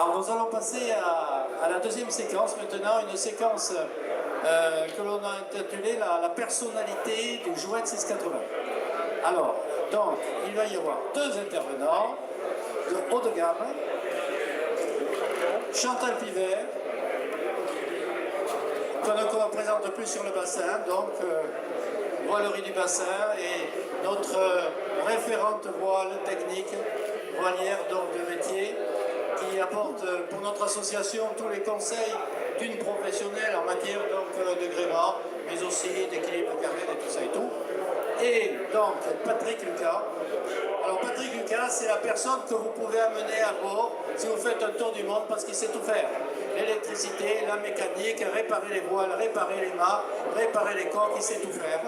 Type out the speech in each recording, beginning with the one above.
Alors nous allons passer à la deuxième séquence maintenant, une séquence que l'on a intitulée la personnalité du Jouet 680. Alors, donc, il va y avoir deux intervenants de haut de gamme, Chantal Pivet, qu'on ne présente plus sur le bassin, donc voilerie du bassin, et notre référente voile technique, voilière donc de métier, qui apporte pour notre association tous les conseils d'une professionnelle en matière donc, de gréement, mais aussi d'équilibre carré et tout ça et tout. Et donc Patrick Lucas. Alors Patrick Lucas, c'est la personne que vous pouvez amener à bord si vous faites un tour du monde parce qu'il sait tout faire. L'électricité, la mécanique, réparer les voiles, réparer les mâts, réparer les coques, il sait tout faire.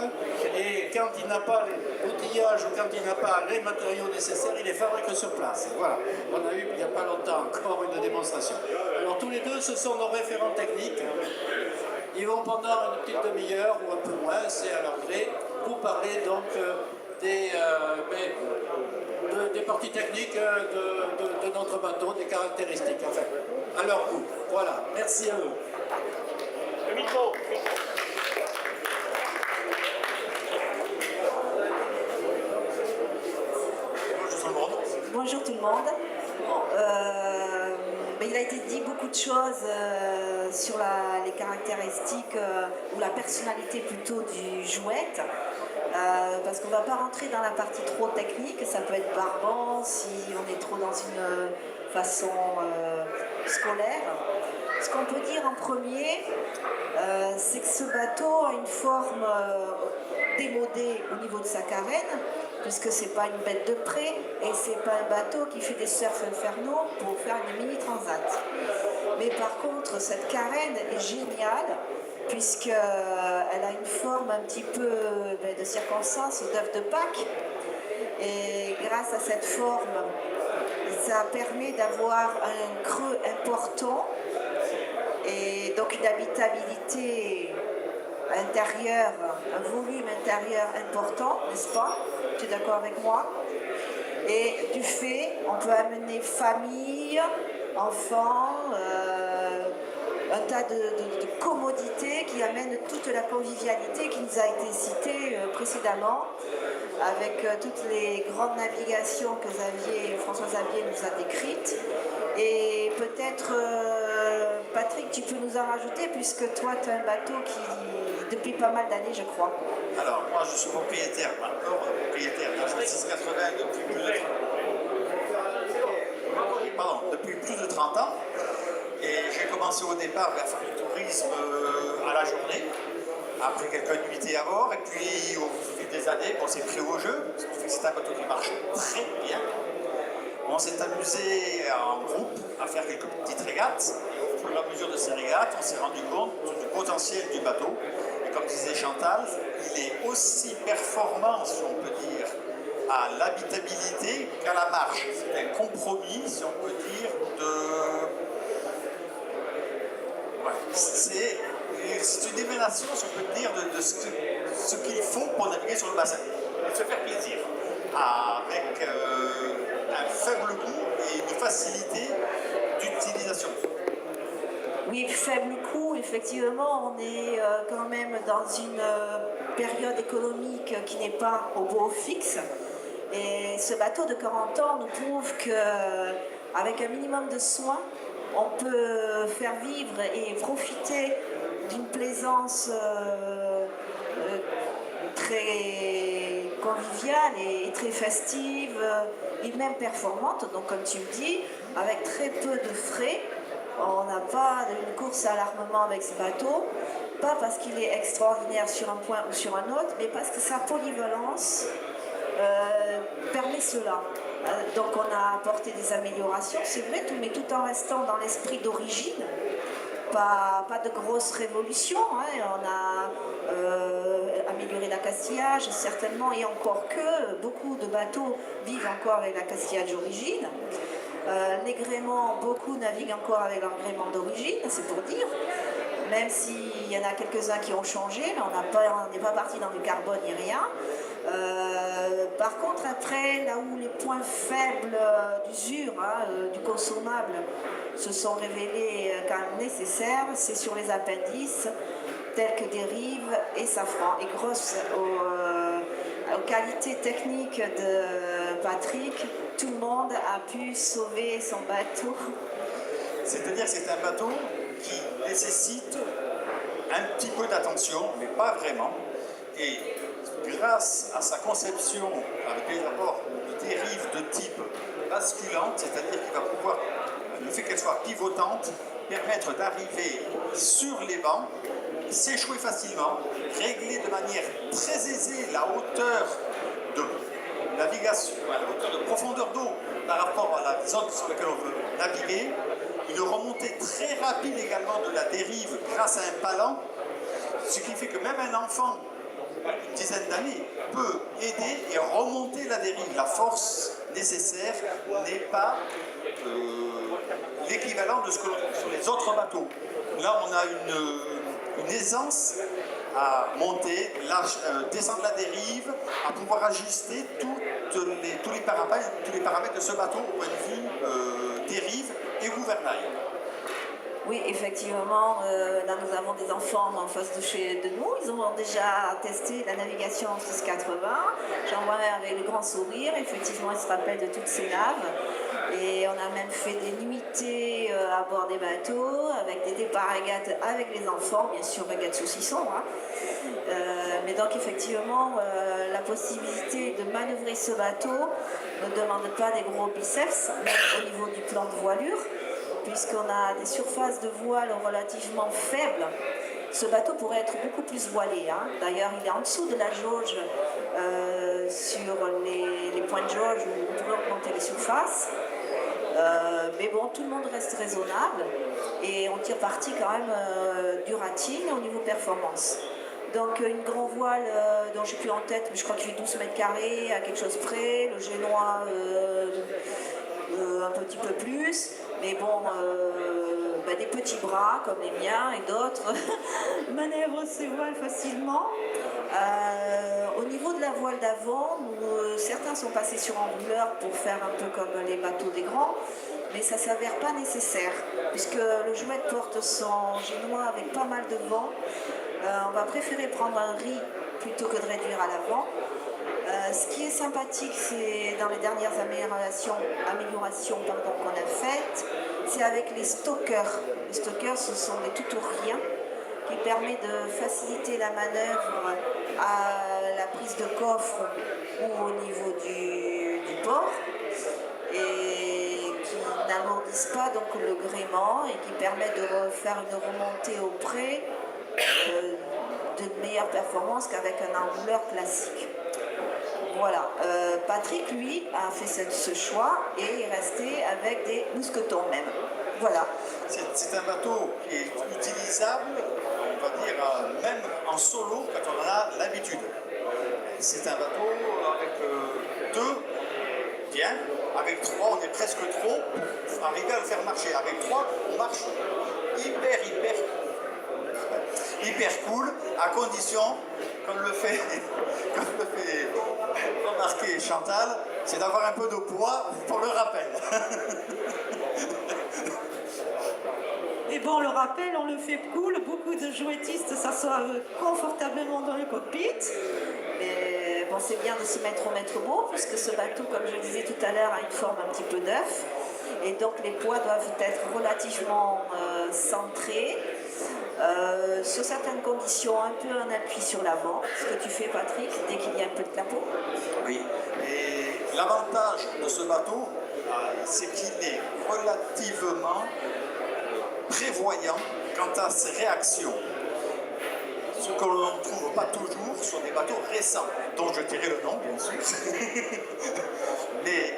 Et quand il n'a pas l'outillage ou quand il n'a pas les matériaux nécessaires, il les fabrique sur place. Voilà, on a eu il n'y a pas longtemps encore une démonstration. Alors tous les deux, ce sont nos référents techniques. Ils vont pendant une petite demi-heure ou un peu moins, c'est à leur gré, vous parler donc des parties techniques de notre bateau, des caractéristiques, enfin, à leur goût. Voilà, merci à eux. Le micro. Bonjour tout le monde. Il a été dit beaucoup de choses sur les caractéristiques ou la personnalité plutôt du Jouet. Parce qu'on ne va pas rentrer dans la partie trop technique, ça peut être barbant si on est trop dans une façon scolaire. Ce qu'on peut dire en premier, c'est que ce bateau a une forme démodée au niveau de sa carène, puisque c'est pas une bête de près et c'est pas un bateau qui fait des surfs infernaux pour faire une mini transat. Mais par contre, cette carène est géniale puisqu'elle a une forme un petit peu de circonstance d'œuf de Pâques. Et grâce à cette forme, ça permet d'avoir un creux important et donc une habitabilité intérieure, un volume intérieur important, n'est-ce pas? Tu es d'accord avec moi? Et du fait, on peut amener famille, enfants, un tas de commodités qui amènent toute la convivialité qui nous a été citée précédemment, avec toutes les grandes navigations que François Xavier nous a décrites. Et peut-être, Patrick, tu peux nous en rajouter, puisque toi, tu as un bateau qui, depuis pas mal d'années, je crois. Alors, moi, je suis propriétaire d'un Jouet 680 depuis plus de 30 ans. Et j'ai commencé au départ à faire du tourisme à la journée, après quelques nuitées à bord, et puis au fil des années, on s'est pris au jeu, ce qui fait que c'est un bateau qui marche très bien. On s'est amusé en groupe à faire quelques petites régates, et au fur et à mesure de ces régates, on s'est rendu compte du potentiel du bateau. Et comme disait Chantal, il est aussi performant, si on peut dire, à l'habitabilité qu'à la marche. C'est un compromis, si on peut dire, c'est une émanation, si on peut dire, de ce qu'il faut pour naviguer sur le bassin. Et se faire plaisir avec un faible coût et une facilité d'utilisation. Oui, faible coût, effectivement, on est quand même dans une période économique qui n'est pas au beau fixe. Et ce bateau de 40 ans nous prouve qu'avec un minimum de soins, on peut faire vivre et profiter d'une plaisance très conviviale et très festive et même performante. Donc comme tu le dis, avec très peu de frais, on n'a pas une course à l'armement avec ce bateau, pas parce qu'il est extraordinaire sur un point ou sur un autre, mais parce que sa polyvalence permet cela. Donc on a apporté des améliorations, c'est vrai, mais tout en restant dans l'esprit d'origine. Pas de grosses révolutions, hein. On a amélioré l'accastillage certainement, et encore que beaucoup de bateaux vivent encore avec l'accastillage d'origine. Les gréements, beaucoup naviguent encore avec leur gréement d'origine, c'est pour dire. Même s'il y en a quelques-uns qui ont changé, mais on n'est pas parti dans du carbone ni rien. Par contre, après, là où les points faibles d'usure, du consommable, se sont révélées quand même nécessaires, c'est sur les appendices tels que dérive et safran. Et grâce aux qualités techniques de Patrick, tout le monde a pu sauver son bateau. C'est-à-dire que c'est un bateau qui nécessite un petit peu d'attention, mais pas vraiment. Et grâce à sa conception avec les rapports de dérive de type basculante, c'est-à-dire qu'il va pouvoir, le fait qu'elle soit pivotante, permettre d'arriver sur les bancs, s'échouer facilement, régler de manière très aisée la hauteur de navigation, la hauteur de profondeur d'eau par rapport à la zone sur laquelle on veut naviguer, une remontée très rapide également de la dérive grâce à un palan, ce qui fait que même un enfant une dizaine d'années peut aider et remonter la dérive. La force nécessaire n'est pas l'équivalent de ce que l'on trouve sur les autres bateaux. Là, on a une aisance à monter, descendre la dérive, à pouvoir ajuster tous les paramètres de ce bateau au point de vue dérive et gouvernail. Oui, effectivement, là nous avons des enfants en face de nous. Ils ont déjà testé la navigation en 680. J'en vois avec le grand sourire. Effectivement, ils se rappellent de toutes ces naves. Et on a même fait des nuitées à bord des bateaux, avec des départs régates avec les enfants, bien sûr, régates saucisson. Hein. Mais donc, effectivement, la possibilité de manœuvrer ce bateau ne demande pas des gros biceps, même au niveau du plan de voilure, puisqu'on a des surfaces de voile relativement faibles. Ce bateau pourrait être beaucoup plus voilé. Hein. D'ailleurs, il est en dessous de la jauge sur les points de jauge où on pourrait augmenter les surfaces. Mais bon, tout le monde reste raisonnable et on tire parti quand même du rating au niveau performance. Donc une grand voile dont je n'ai plus en tête, mais je crois qu'il fait 12 mètres carrés à quelque chose près, le génois un petit peu plus, mais bon, des petits bras comme les miens et d'autres manœuvrent ces voiles facilement. Au niveau de la voile d'avant, certains sont passés sur enrouleur pour faire un peu comme les bateaux des grands, mais ça ne s'avère pas nécessaire, puisque le Jouet porte son génois avec pas mal de vent. On va préférer prendre un riz plutôt que de réduire à l'avant. Ce qui est sympathique, c'est dans les dernières améliorations qu'on a faites, c'est avec les stockers. Les stockers, ce sont des tout ou rien qui permettent de faciliter la manœuvre à la prise de coffre ou au niveau du port et qui n'alourdissent pas donc le gréement et qui permettent de faire une remontée au près de meilleure performance qu'avec un enrouleur classique. Voilà, Patrick, lui, a fait ce choix et est resté avec des mousquetons même. Voilà. C'est un bateau qui est utilisable, on va dire, même en solo quand on en a l'habitude. C'est un bateut avec deux, bien. Avec trois, on est presque trop pour arriver à le faire marcher. Avec trois, on marche hyper cool, à condition, comme le fait remarquer Chantal, c'est d'avoir un peu de poids pour le rappel. Et bon, le rappel, on le fait cool, beaucoup de jouettistes s'assoient confortablement dans le cockpit. Mais bon, c'est bien de se mettre au maître mot, puisque ce bateau, comme je le disais tout à l'heure, a une forme un petit peu d'œuf. Et donc les poids doivent être relativement centrés. Sur certaines conditions, un peu un appui sur l'avant, ce que tu fais, Patrick, dès qu'il y a un peu de clapot. Oui, et l'avantage de ce bateau, c'est qu'il est relativement prévoyant quant à ses réactions. Ce que l'on ne trouve pas toujours sur des bateaux récents, dont je dirai le nom, bien sûr. Mais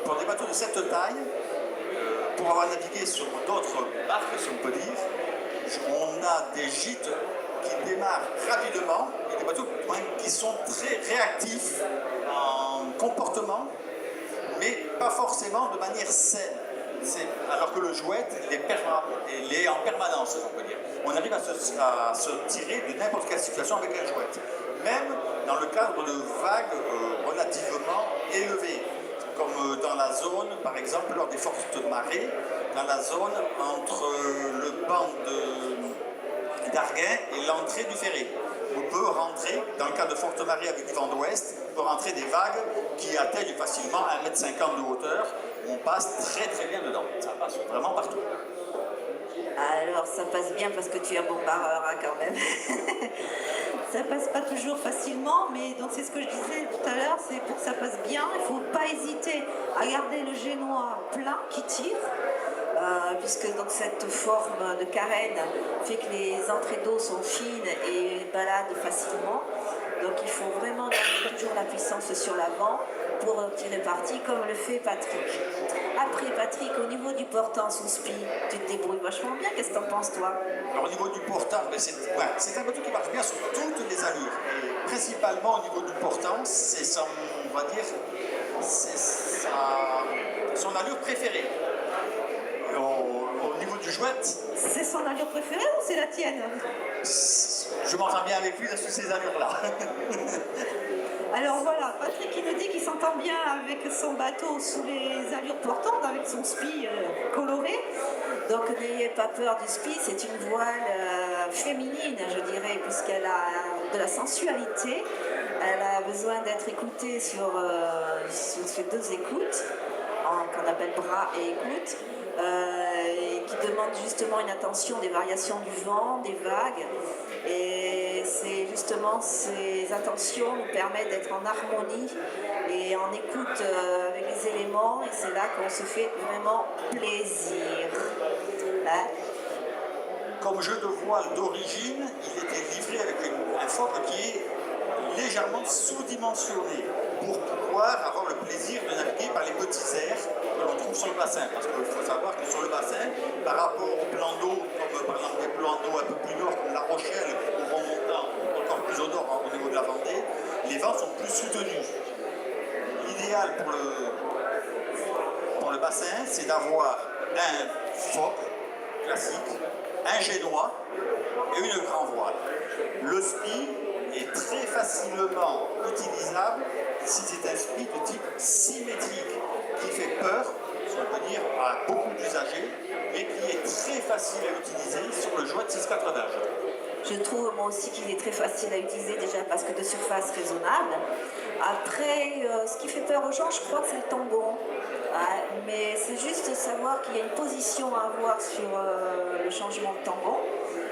pour des bateaux de cette taille, pour avoir navigué sur d'autres barques, si on peut dire, on a des gîtes qui démarrent rapidement et des bateaux qui sont très réactifs en comportement, mais pas forcément de manière saine. Alors que le Jouet, il est en permanence, on peut dire. On arrive à se tirer de n'importe quelle situation avec un Jouet, même dans le cadre de vagues relativement élevées. comme dans la zone, par exemple, lors des fortes marées, dans la zone entre le banc d'Arguin et l'entrée du Ferré. On peut rentrer, dans le cas de forte marée avec du vent d'ouest, on peut rentrer des vagues qui atteignent facilement 1,50 m de hauteur. On passe très très bien dedans. Ça passe vraiment partout. Alors, ça passe bien parce que tu es un bon barreur hein, quand même. Ça passe pas toujours facilement, mais donc c'est ce que je disais tout à l'heure, c'est pour que ça passe bien, il ne faut pas hésiter à garder le génois plein qui tire, puisque donc cette forme de carène fait que les entrées d'eau sont fines et baladent facilement. Donc il faut vraiment garder toujours la puissance sur l'avant pour tirer parti, comme le fait Patrick. Après Patrick, au niveau du portant sous spi, tu te débrouilles vachement bien, qu'est-ce que t'en penses toi? Alors, au niveau du portant, ben, c'est un bateau qui marche bien sur toutes les allures. Et principalement au niveau du portant, c'est son, on va dire, c'est son allure préférée. Au niveau du jouette, C'est son allure préférée ou c'est la tienne? je m'entends bien avec lui sur ces allures-là. Alors voilà, Patrick il nous dit qu'il s'entend bien avec son bateau sous les allures portantes, avec son spi coloré. Donc n'ayez pas peur du spi, c'est une voile féminine, je dirais, puisqu'elle a de la sensualité. Elle a besoin d'être écoutée sur ses deux écoutes, qu'on appelle bras et écoute, et qui demande justement une attention des variations du vent, des vagues. Et c'est justement ces attentions nous permettent d'être en harmonie et en écoute avec les éléments, et c'est là qu'on se fait vraiment plaisir. Hein? Comme jeu de voile d'origine, il était livré avec un foc qui est légèrement sous-dimensionné pour pouvoir avoir le plaisir de naviguer par les petits airs que l'on trouve sur le bassin. Parce qu'il faut savoir que sur le bassin, par rapport aux plans d'eau, comme par exemple des plans d'eau un peu plus nord, comme La Rochelle, ou remontant encore plus au nord au niveau de la Vendée, les vents sont plus soutenus. L'idéal pour le bassin, c'est d'avoir un foc classique, un génois et une grand voile. Le spi est très facilement utilisable si c'est un spi de type symétrique qui fait peur, si on peut dire, à beaucoup d'usagers et qui est très facile à utiliser sur le jouet de 680. Je trouve moi aussi qu'il est très facile à utiliser déjà parce que de surface raisonnable. Après, ce qui fait peur aux gens, je crois que c'est le tangon. Mais c'est juste savoir qu'il y a une position à avoir sur le changement de tangon.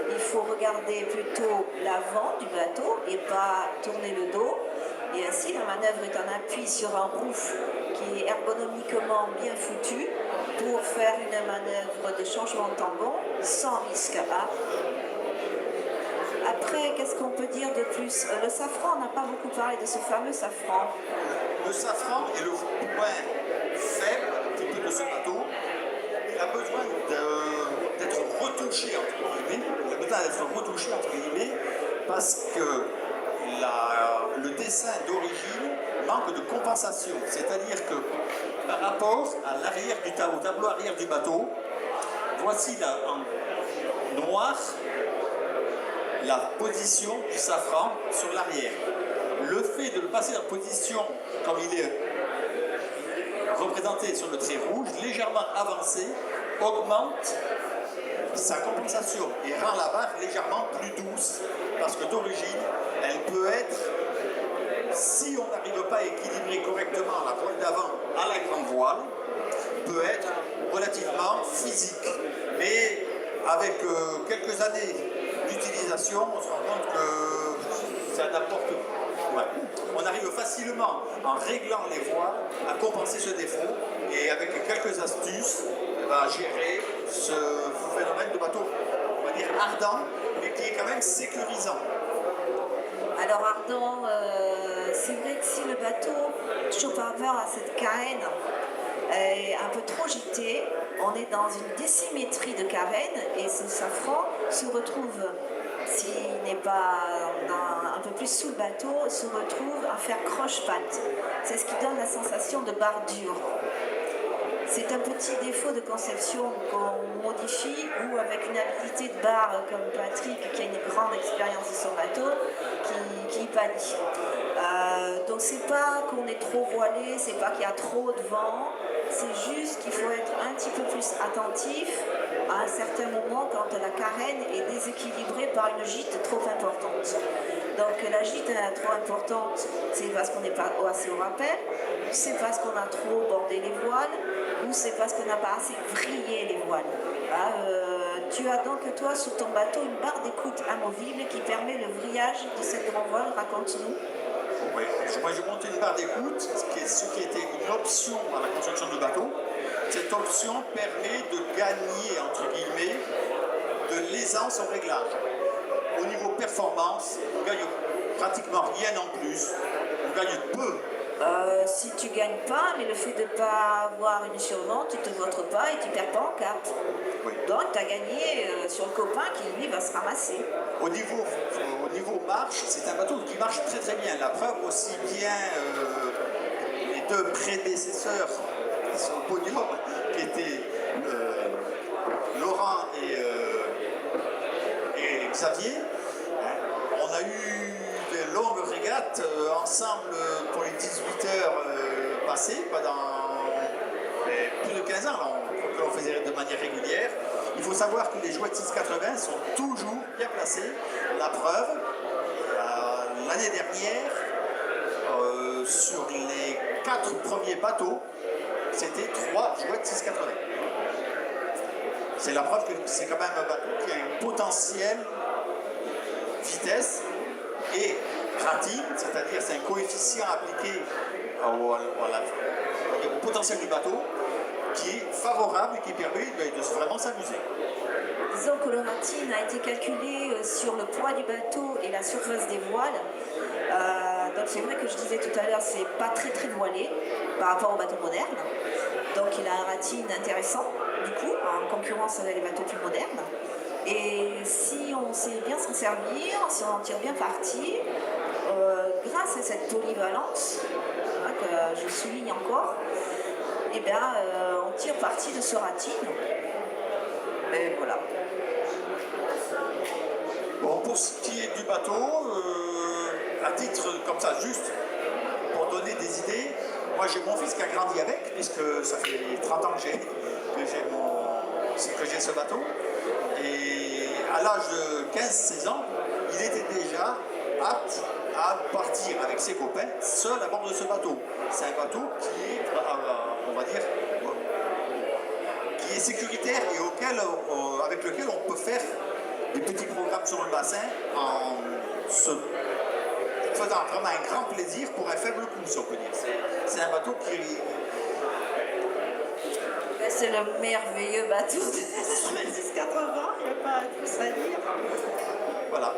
Il faut regarder plutôt l'avant du bateau et pas tourner le dos. Et ainsi, la manœuvre est un appui sur un rouf qui est ergonomiquement bien foutu pour faire une manœuvre de changement de tangon sans risque. Après, qu'est-ce qu'on peut dire de plus? Le safran, on n'a pas beaucoup parlé de ce fameux safran. Le safran est le point faible un petit peu de ce bateau. Il a besoin d'être retouché, entre guillemets. Il a besoin d'être retouché, entre guillemets, parce que le dessin d'origine manque de compensation. C'est-à-dire que par rapport à l'arrière au tableau arrière du bateau, voici là, en noir la position du safran sur l'arrière. Le fait de le passer en position comme il est représenté sur le trait rouge, légèrement avancé, augmente sa compensation et rend la barre légèrement plus douce. Parce que d'origine, elle peut être, si on n'arrive pas à équilibrer correctement la voile d'avant à la grande voile, peut être relativement physique. Mais avec quelques années d'utilisation, on se rend compte que ça n'apporte pas. Ouais. On arrive facilement, en réglant les voiles, à compenser ce défaut et avec quelques astuces, à gérer ce phénomène de bateau, on va dire ardent, mais qui est quand même sécurisant. Alors ardent, c'est vrai que si le bateau, toujours par rapport à cette carène, est un peu trop gité, on est dans une désymétrie de carène et ce safran se retrouve, s'il n'est pas un peu plus sous le bateau, se retrouve à faire croche-patte. C'est ce qui donne la sensation de barre dure. C'est un petit défaut de conception qu'on modifie ou avec une habilité de barre comme Patrick qui a une grande expérience de son bateau qui pâlit. Donc c'est pas qu'on est trop voilé, c'est pas qu'il y a trop de vent, c'est juste qu'il faut être un petit peu plus attentif à un certain moment quand la carène est déséquilibrée par une gîte trop importante. Donc la gîte trop importante, c'est parce qu'on n'est pas assez au rappel, c'est parce qu'on a trop bordé les voiles, ou c'est parce qu'on n'a pas assez vrillé les voiles. Tu as donc toi sur ton bateau une barre d'écoute amovible qui permet le vrillage de cette grand voile, raconte-nous. Oui, moi je monte une barre d'écoute, ce qui était une option à la construction du bateau. Cette option permet de gagner, entre guillemets, de l'aisance au réglage. Au niveau performance, on ne gagne pratiquement rien en plus, on gagne peu. Si tu gagnes pas, mais le fait de ne pas avoir une survente, tu ne te vautres pas et tu ne perds pas en cap. Oui. Donc tu as gagné sur le copain qui lui va se ramasser. Au niveau marche, c'est un bateau qui marche très très bien. La preuve aussi bien les deux prédécesseurs qui sont au podium, qui étaient Laurent et Xavier. On a eu de longues régates ensemble pour les 18 heures passées, pendant plus de 15 ans, que l'on faisait de manière régulière. Il faut savoir que les jouettes 680 sont toujours bien placées. La preuve, l'année dernière, sur les 4 premiers bateaux, c'était 3 jouettes 680. C'est la preuve que c'est quand même un bateau qui a un potentiel vitesse et rating, c'est-à-dire c'est un coefficient appliqué au potentiel du bateau qui est favorable et qui permet de vraiment s'amuser. Disons que le rating a été calculé sur le poids du bateau et la surface des voiles. Donc c'est vrai que je disais tout à l'heure, c'est pas très très voilé par rapport aux bateaux modernes. Donc il a un rating intéressant, du coup, en concurrence avec les bateaux plus modernes. Et si on sait bien s'en servir, si on en tire bien parti, grâce à cette polyvalence, que je souligne encore, eh bien, on tire parti de ce rating. Et voilà. Bon, pour ce qui est du bateau, à titre comme ça, juste pour donner des idées, moi j'ai mon fils qui a grandi avec, puisque ça fait 30 ans que j'ai ce bateau. Et à l'âge de 15-16 ans, il était déjà apte à partir avec ses copains seul à bord de ce bateau. C'est un bateau qui est, on va dire, qui est sécuritaire et avec lequel on peut faire des petits programmes sur le bassin en se faisant vraiment un grand plaisir pour un faible coût, si on peut dire. C'est un bateau qui... C'est le merveilleux bateau de 680, il n'y a pas plus à dire. Voilà.